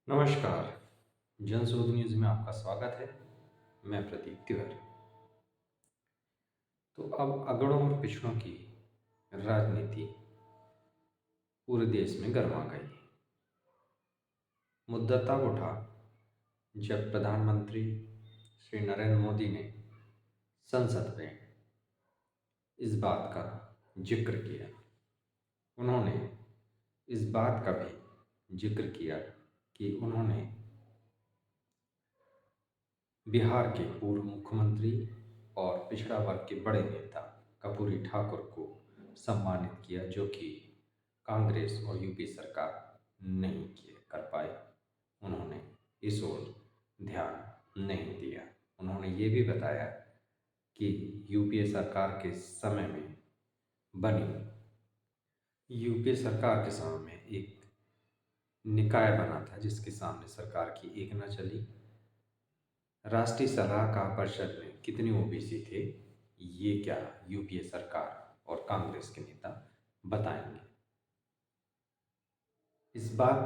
नमस्कार। जनशोध न्यूज़ में आपका स्वागत है। मैं प्रदीप तिवारी। तो अब अगड़ों और पिछड़ों की राजनीति पूरे देश में गर्मा गई। मुद्दा तब उठा जब प्रधानमंत्री श्री नरेंद्र मोदी ने संसद में इस बात का जिक्र किया। उन्होंने इस बात का भी जिक्र किया कि उन्होंने बिहार के पूर्व मुख्यमंत्री और पिछड़ा वर्ग के बड़े नेता कर्पूरी ठाकुर को सम्मानित किया, जो कि कांग्रेस और यूपी सरकार नहीं किए कर पाए। उन्होंने इस ओर ध्यान नहीं दिया। उन्होंने ये भी बताया कि यूपीए सरकार के समय में बनी यूपीए सरकार के समय में एक निकाय बना था जिसके सामने सरकार की एक न चली। राष्ट्रीय सलाहकार परिषद में कितने ओबीसी थे, ये क्या यूपीए सरकार और कांग्रेस के नेता बताएंगे। इस बात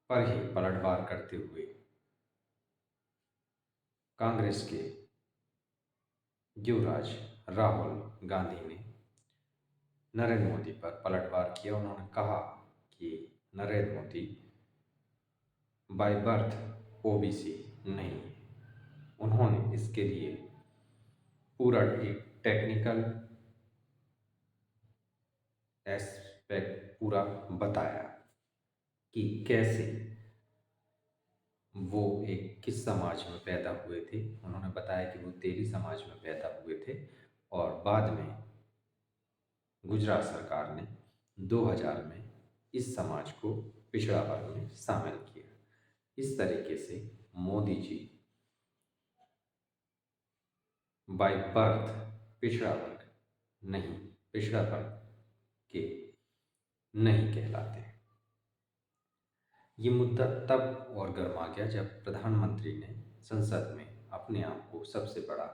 पर ही पलटवार करते हुए कांग्रेस के युवराज राहुल गांधी ने नरेंद्र मोदी पर पलटवार किया। उन्होंने कहा कि Narendra Modi by birth OBC नहीं है। उन्होंने इसके लिए पूरा एक टेक्निकल एस्पेक्ट पूरा बताया कि कैसे वो एक किस समाज में पैदा हुए थे। उन्होंने बताया कि वो तेली समाज में पैदा हुए थे और बाद में गुजरात सरकार ने 2000 में इस समाज को पिछड़ा वर्ग में शामिल किया। इस तरीके से मोदी जी बाय बर्थ पिछड़ा वर्ग नहीं, पिछड़ा वर्ग के नहीं कहलाते। ये मुद्दा तब और गर्मा गया जब प्रधानमंत्री ने संसद में अपने आप को सबसे बड़ा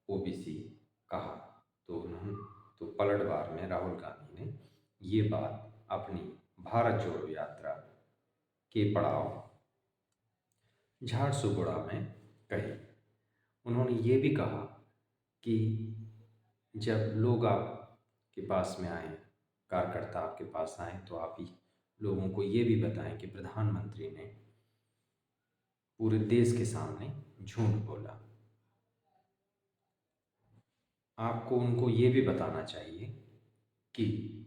ओबीसी कहा। तो पलटवार में राहुल गांधी ने ये बात अपनी भारत जोड़ो यात्रा के पड़ाव झारसुगुड़ा में कही। उन्होंने ये भी कहा कि जब लोग आपके पास में आए, कार्यकर्ता आपके पास आए, तो आप ही लोगों को ये भी बताएं कि प्रधानमंत्री ने पूरे देश के सामने झूठ बोला। आपको उनको ये भी बताना चाहिए कि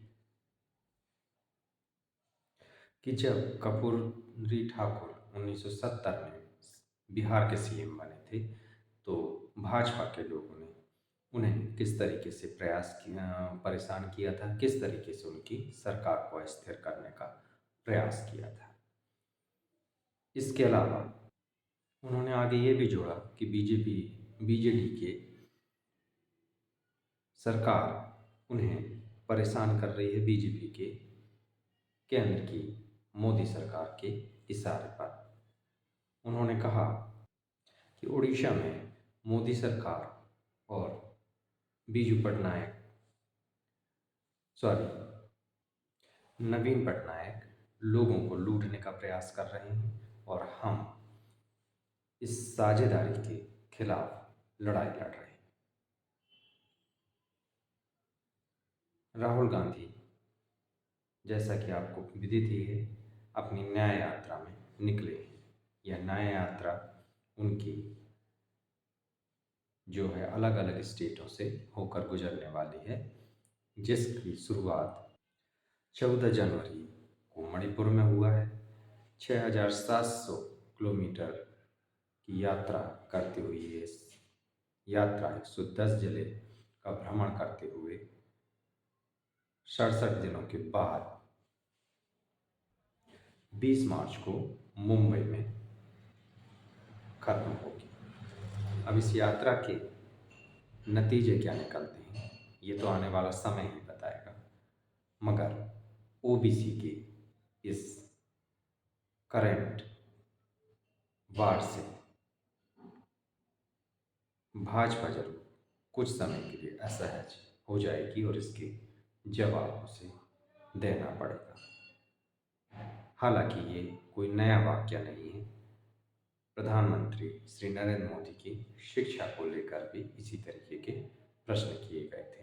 जब कर्पूरी ठाकुर 1970 में बिहार के सीएम बने थे, तो भाजपा के लोगों ने उन्हें किस तरीके से परेशान किया था, किस तरीके से उनकी सरकार को अस्थिर करने का प्रयास किया था। इसके अलावा उन्होंने आगे ये भी जोड़ा कि बीजेडी के सरकार उन्हें परेशान कर रही है, बीजेपी के केंद्र की मोदी सरकार के इशारे पर। उन्होंने कहा कि उड़ीसा में मोदी सरकार और बीजू पटनायक नवीन पटनायक लोगों को लूटने का प्रयास कर रहे हैं और हम इस साझेदारी के खिलाफ लड़ाई लड़ रहे हैं। राहुल गांधी, जैसा कि आपको विदित ही है, अपनी न्याय यात्रा में निकले हैं। यह न्याय यात्रा उनकी जो है अलग अलग स्टेटों से होकर गुजरने वाली है, जिसकी शुरुआत 14 जनवरी को मणिपुर में हुआ है। 6700 किलोमीटर की यात्रा करते हुए ये यात्रा 110 जिले का भ्रमण करते हुए 67 दिनों के बाद 20 मार्च को मुंबई में खत्म होगी। अब इस यात्रा के नतीजे क्या निकलते हैं, ये तो आने वाला समय ही बताएगा। मगर ओबीसी के इस करंट वार से भाजपा जरूर कुछ समय के लिए असहज हो जाएगी और इसके जवाब उसे देना पड़ेगा। हालांकि ये कोई नया वाक्य नहीं है। प्रधानमंत्री श्री नरेंद्र मोदी की शिक्षा को लेकर भी इसी तरीके के प्रश्न किए गए थे।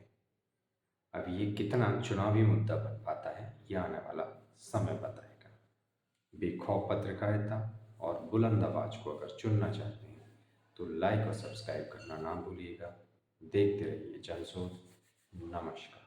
अब ये कितना चुनावी मुद्दा बन पाता है, ये आने वाला समय बताएगा। बेखौफ पत्रकारिता और बुलंद आवाज को अगर चुनना चाहते हैं तो लाइक और सब्सक्राइब करना ना भूलिएगा। देखते रहिए जनशोध। नमस्कार।